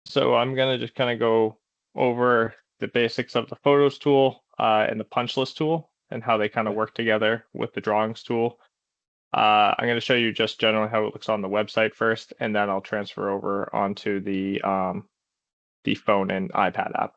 So I'm going to just kind of go over the basics of the Photos tool and the punch list tool and how they kind of work together with the drawings tool. I'm going to show you just generally how it looks on the website first, and then I'll transfer over onto the phone and iPad app.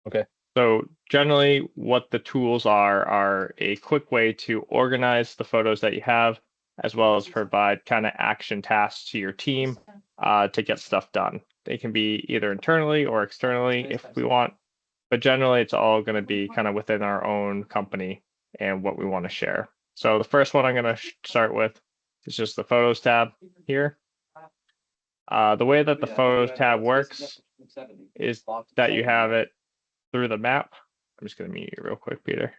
Okay. So generally what the tools are a quick way to organize the photos that you have, as well as provide kind of action tasks to your team to get stuff done. They can be either internally or externally if we want, but generally it's all going to be kind of within our own company and what we want to share. So the first one I'm going to start with is just the Photos tab here. The way that the Photos tab works is that you have it through the map. I'm just going to mute you real quick, Peter.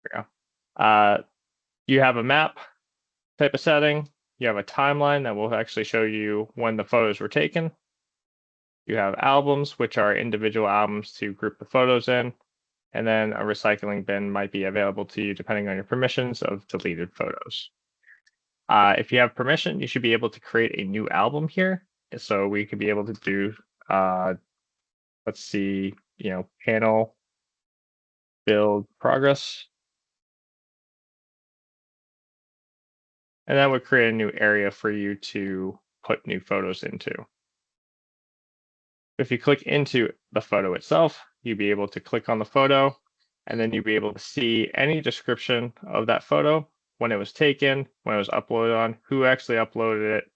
There we go. You have a map type of setting. You have a timeline that will actually show you when the photos were taken. You have albums, which are individual albums to group the photos in. And then a recycling bin might be available to you depending on your permissions of deleted photos. If you have permission, you should be able to create a new album here. So we could be able to do, let's see, panel build progress. And that would create a new area for you to put new photos into. If you click into the photo itself, you'd be able to click on the photo, and then you'd be able to see any description of that photo, when it was taken, when it was uploaded on, who actually uploaded it,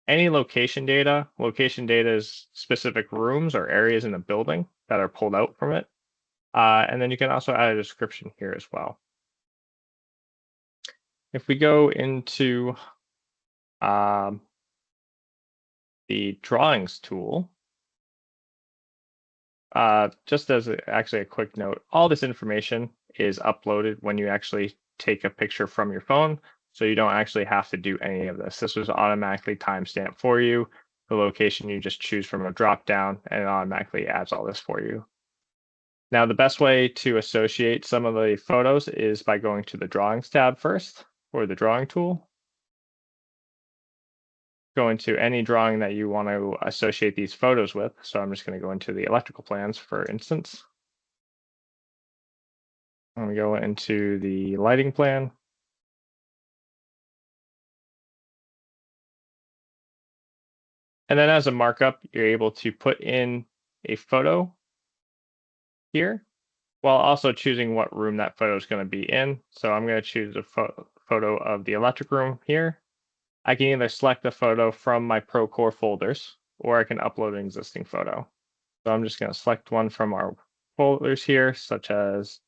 any location data. Location data is specific rooms or areas in the building that are pulled out from it. And then you can also add a description here as well. If we go into the drawings tool, just as actually a quick note, all this information is uploaded when you actually take a picture from your phone. So you don't actually have to do any of this. This was automatically timestamped for you. The location you just choose from a drop down and it automatically adds all this for you. Now, the best way to associate some of the photos is by going to the drawings tab first, or the drawing tool. Go into any drawing that you want to associate these photos with. So I'm just going to go into the electrical plans, for instance. I'm going to go into the lighting plan. And then as a markup, you're able to put in a photo here while also choosing what room that photo is going to be in. So I'm going to choose a photo of the electric room here. I can either select a photo from my Procore folders, or I can upload an existing photo. So I'm just going to select one from our folders here, such as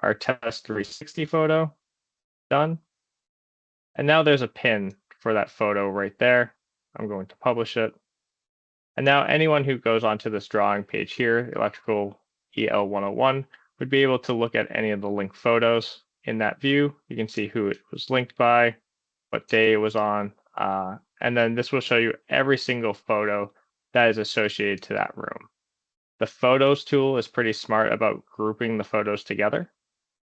our test 360 photo. Done. And now there's a pin for that photo right there. I'm going to publish it. And now anyone who goes onto this drawing page here, electrical EL 101, would be able to look at any of the linked photos in that view. You can see who it was linked by, what day it was on, and then this will show you every single photo that is associated to that room. The Photos tool is pretty smart about grouping the photos together,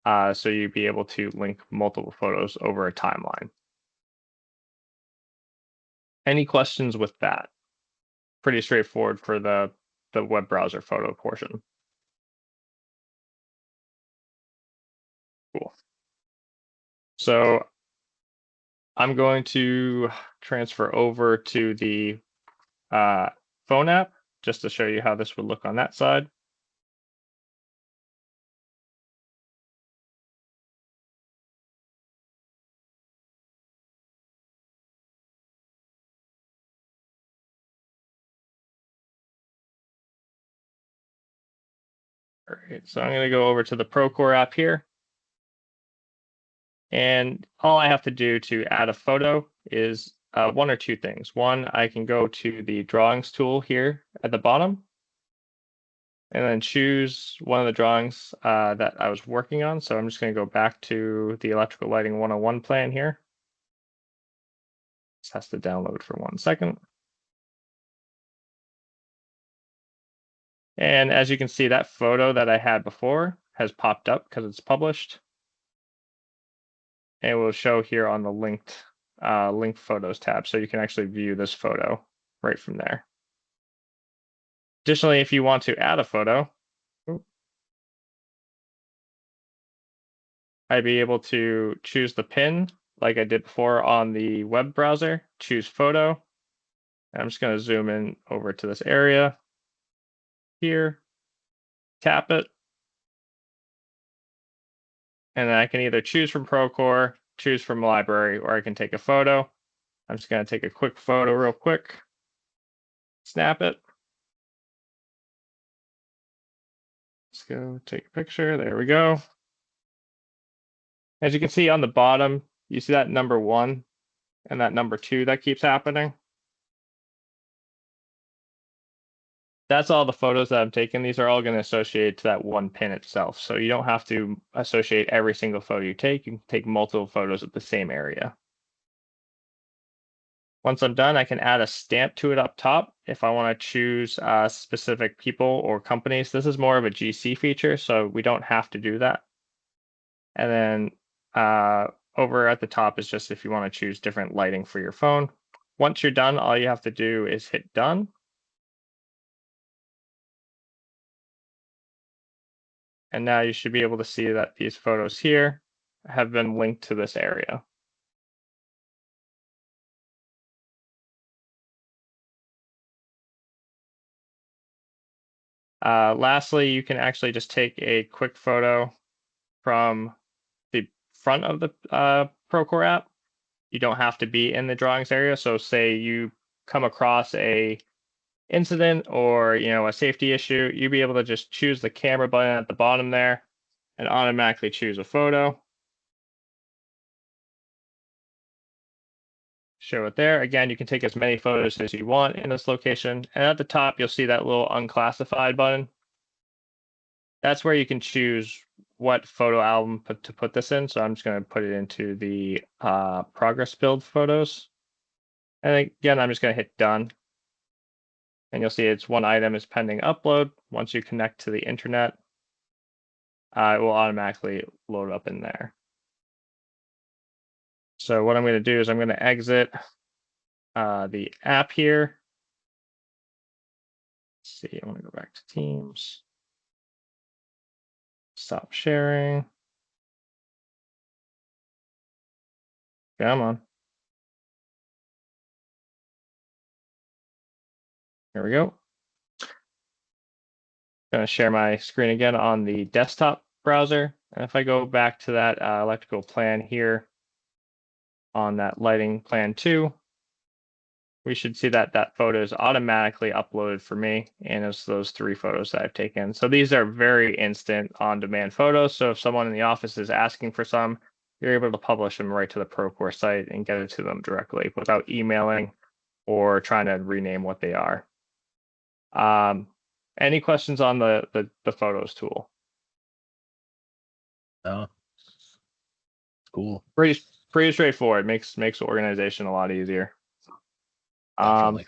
so you'd be able to link multiple photos over a timeline. Any questions with that? Pretty straightforward for the web browser photo portion. Cool. So I'm going to transfer over to the phone app just to show you how this would look on that side. All right, so I'm going to go over to the Procore app here. And all I have to do to add a photo is one or two things. One, I can go to the drawings tool here at the bottom and then choose one of the drawings that I was working on. So I'm just going to go back to the electrical lighting 101 plan here. This has to download for 1 second. And as you can see, that photo that I had before has popped up because it's published. And it will show here on the linked photos tab. So you can actually view this photo right from there. Additionally, if you want to add a photo, I'd be able to choose the pin like I did before on the web browser, choose photo. I'm just going to zoom in over to this area here, tap it, and then I can either choose from Procore, choose from library, or I can take a photo. I'm just going to take a quick photo real quick, snap it. Let's go take a picture. There we go. As you can see on the bottom, you see that number 1 and that number 2 that keeps happening. That's all the photos that I'm taking. These are all going to associate to that one pin itself. So you don't have to associate every single photo you take. You can take multiple photos of the same area. Once I'm done, I can add a stamp to it up top if I want to choose specific people or companies. This is more of a GC feature, so we don't have to do that. And then over at the top is just if you want to choose different lighting for your phone. Once you're done, all you have to do is hit done. And now you should be able to see that these photos here have been linked to this area. Lastly, you can actually just take a quick photo from the front of the Procore app. You don't have to be in the drawings area. So say you come across a incident or a safety issue, you'd be able to just choose the camera button at the bottom there and automatically choose a photo. Show it there. Again, you can take as many photos as you want in this location. And at the top, you'll see that little unclassified button. That's where you can choose what photo album to put this in. So I'm just going to put it into the progress build photos. And again, I'm just going to hit done. And you'll see it's one item is pending upload. Once you connect to the internet, it will automatically load up in there. So what I'm going to do is I'm going to exit the app here. Let's see, I want to go back to Teams. Stop sharing. Come on. Here we go. Going to share my screen again on the desktop browser. And if I go back to that electrical plan here on that lighting plan 2, we should see that that photo is automatically uploaded for me, and it's those 3 photos that I've taken. So these are very instant on-demand photos. So if someone in the office is asking for some, you're able to publish them right to the Procore site and get it to them directly without emailing or trying to rename what they are. Any questions on the photos tool? Oh, cool. Pretty straightforward. Makes organization a lot easier. Definitely.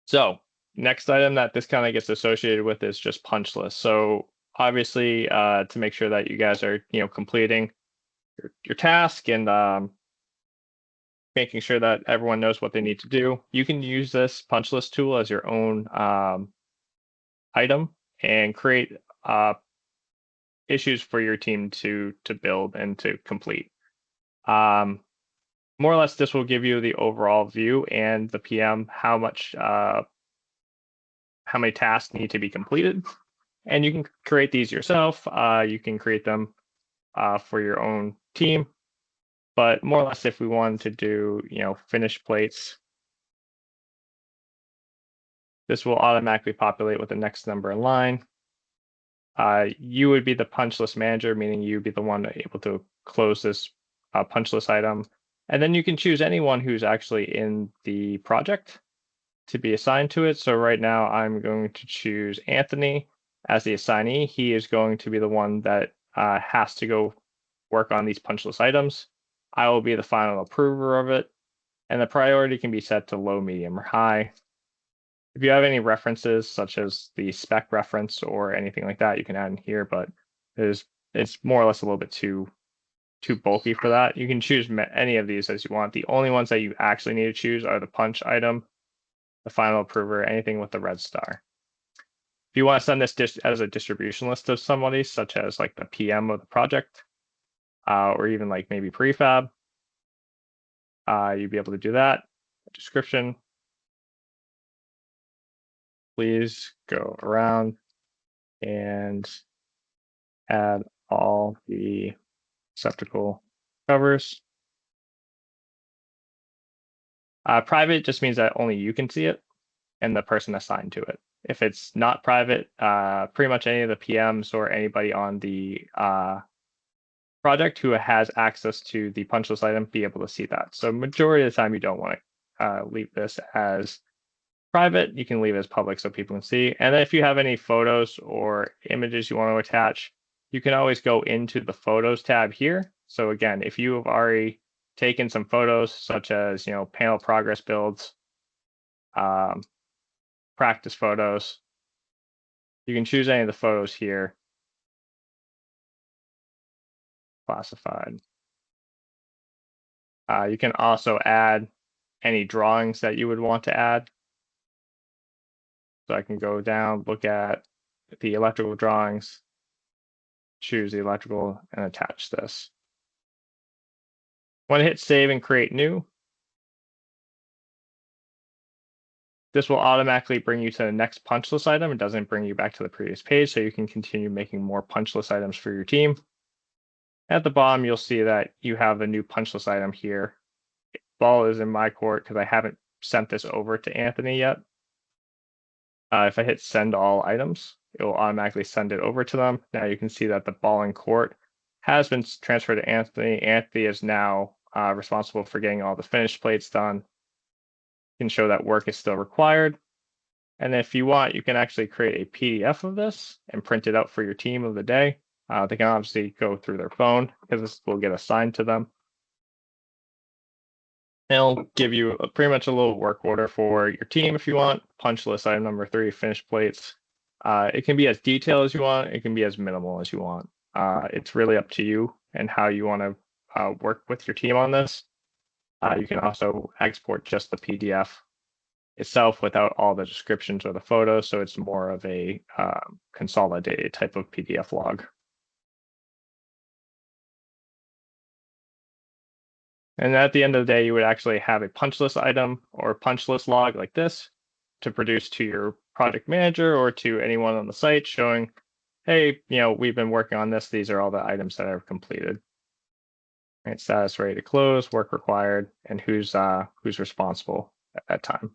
So next item that this kind of gets associated with is just punch list. So obviously, to make sure that you guys are completing your task and making sure that everyone knows what they need to do, you can use this punch list tool as your own item and create issues for your team to build and to complete. More or less, this will give you the overall view and the PM how many tasks need to be completed, and you can create these yourself. You can create them for your own team, but more or less, if we wanted to do finish plates, this will automatically populate with the next number in line. You would be the punch list manager, meaning you'd be the one able to close this punch list item. And then you can choose anyone who's actually in the project to be assigned to it. So right now I'm going to choose Anthony as the assignee. He is going to be the one that has to go work on these punch list items. I will be the final approver of it. And the priority can be set to low, medium, or high. If you have any references, such as the spec reference or anything like that, you can add in here, but it's more or less a little bit too bulky for that. You can choose any of these as you want. The only ones that you actually need to choose are the punch item, the final approver, anything with the red star. If you want to send this as a distribution list of somebody, such as like the PM of the project, or even like maybe prefab, you'd be able to do that. Description. Please go around and add all the receptacle covers. Private just means that only you can see it and the person assigned to it. If it's not private, pretty much any of the PMs or anybody on the project who has access to the punch list item be able to see that. So majority of the time you don't want to leave this as private. You can leave it as public so people can see. And then if you have any photos or images you want to attach, you can always go into the photos tab here. So again, if you have already taken some photos, such as panel progress builds, practice photos, you can choose any of the photos here. Classified. You can also add any drawings that you would want to add. So I can go down, look at the electrical drawings, choose the electrical, and attach this. When I hit save and create new, this will automatically bring you to the next punch list item. It doesn't bring you back to the previous page, so you can continue making more punch list items for your team. At the bottom, you'll see that you have a new punch list item here. Ball is in my court because I haven't sent this over to Anthony yet. If I hit send all items, it will automatically send it over to them. Now you can see that the ball in court has been transferred to Anthony. Anthony is now responsible for getting all the finished plates done. You can show that work is still required. And if you want, you can actually create a PDF of this and print it out for your team of the day. They can obviously go through their phone because this will get assigned to them. It'll give you pretty much a little work order for your team if you want. Punch list item number 3, finished plates. It can be as detailed as you want. It can be as minimal as you want. It's really up to you and how you want to work with your team on this. You can also export just the PDF itself without all the descriptions or the photos, so it's more of a consolidated type of PDF log. And at the end of the day, you would actually have a punch list item or punch list log like this to produce to your project manager or to anyone on the site showing, hey, we've been working on this. These are all the items that I've completed. Right, status ready to close, work required, and who's responsible at that time.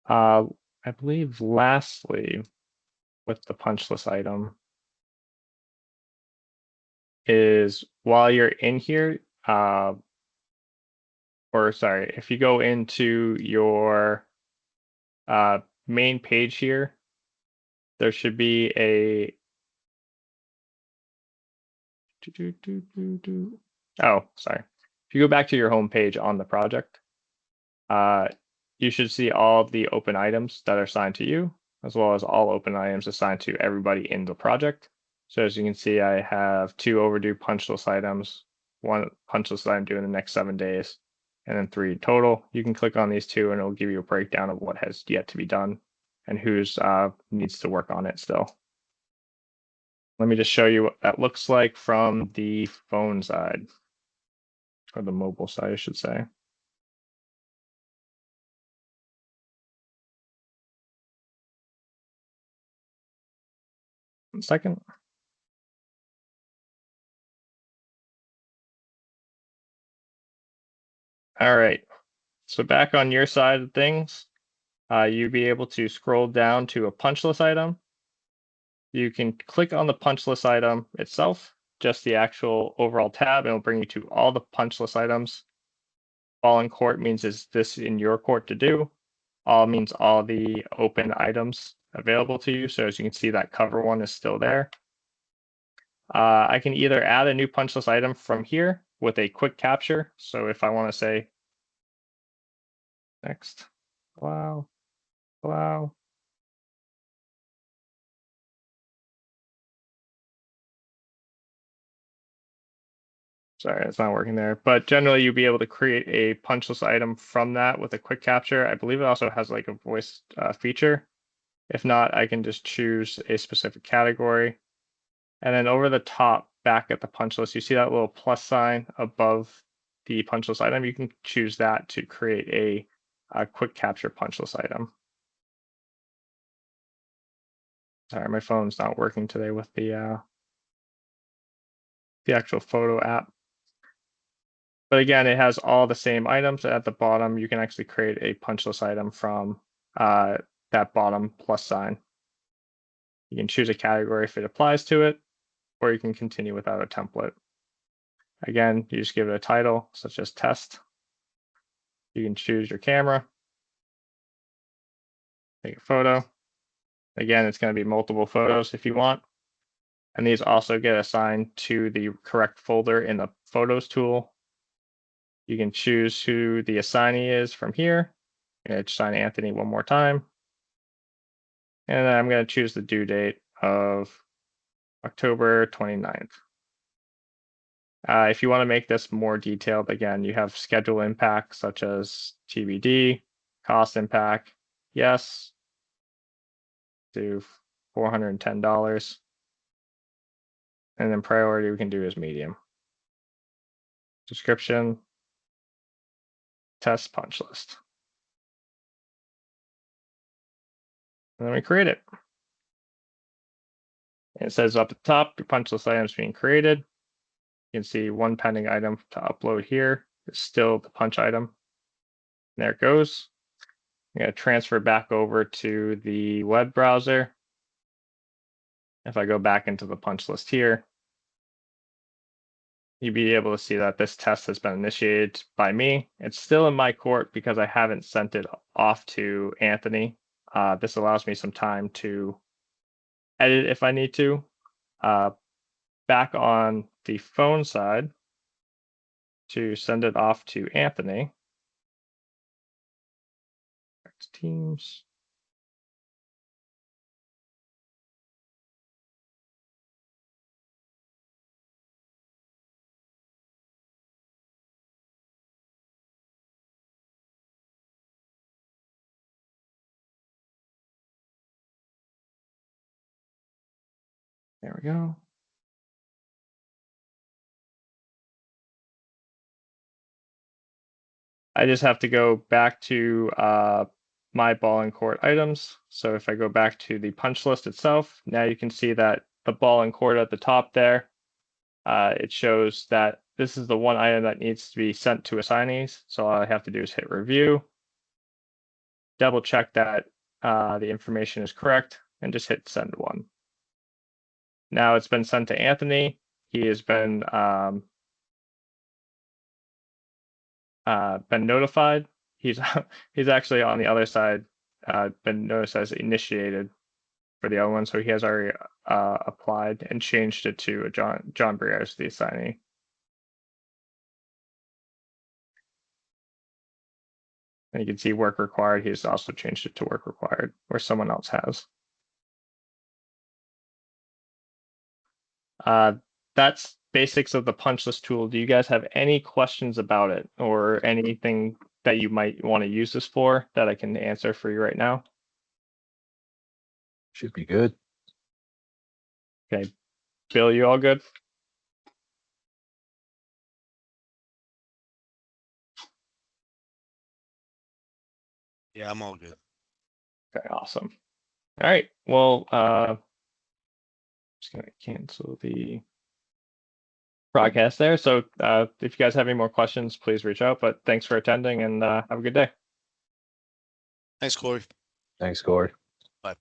I believe lastly, with the punch list item, is while you're in here, or sorry, if you go into your main page here, there should be a oh, sorry. If you go back to your home page on the project, you should see all of the open items that are assigned to you, as well as all open items assigned to everybody in the project. So as you can see, I have 2 overdue punch list items, 1 punch list item due in the next 7 days, and then 3 total. You can click on these 2 and it'll give you a breakdown of what has yet to be done and who's needs to work on it still. Let me just show you what that looks like from the phone side, or the mobile side, I should say. 1 second. All right, so back on your side of things, you'll be able to scroll down to a punch list item. You can click on the punch list item itself, just the actual overall tab, and it'll bring you to all the punch list items. All in court means is this in your court to do. All means all the open items available to you. So as you can see, that cover one is still there. I can either add a new punch list item from here with a quick capture. So if I want to say next, allow. Sorry, it's not working there. But generally, you'll be able to create a punch list item from that with a quick capture. I believe it also has like a voice feature. If not, I can just choose a specific category. And then over the top, back at the punch list, you see that little plus sign above the punch list item. You can choose that to create a quick capture punch list item. Sorry, my phone's not working today with the actual photo app. But again, it has all the same items. At the bottom, you can actually create a punch list item from that bottom plus sign. You can choose a category if it applies to it, or you can continue without a template. Again, you just give it a title, such as test. You can choose your camera, take a photo. Again, it's going to be multiple photos if you want. And these also get assigned to the correct folder in the Photos tool. You can choose who the assignee is from here. I'm going to assign Anthony one more time. And then I'm going to choose the due date of October 29th. If you want to make this more detailed, again, you have schedule impacts such as TBD, cost impact, yes, to $410. And then priority we can do is medium. Description, test punch list. And then we create it. And it says up at the top, your punch list item is being created. You can see one pending item to upload here. It's still the punch item. There it goes. I'm going to transfer back over to the web browser. If I go back into the punch list here, you'll be able to see that this test has been initiated by me. It's still in my court because I haven't sent it off to Anthony. This allows me some time to edit if I need to. Back on the phone side, to send it off to Anthony. Teams. There we go. I just have to go back to my ball and court items. So if I go back to the punch list itself, now you can see that the ball and court at the top there, it shows that this is the one item that needs to be sent to assignees. So all I have to do is hit review, double check that the information is correct, and just hit send one. Now it's been sent to Anthony. He has been notified. He's actually on the other side, been noticed as initiated for the other one, so he has already applied and changed it to John Briere as the assignee. And you can see work required. He's also changed it to work required, where someone else has. That's basics of the punch list tool. Do you guys have any questions about it or anything that you might want to use this for that I can answer for you right now? Should be good. Okay. Bill, you all good? Yeah, I'm all good. Okay, awesome. All right. Well, just gonna cancel the broadcast there. So if you guys have any more questions, please reach out. But thanks for attending and have a good day. Thanks, Corey. Thanks, Corey. Bye.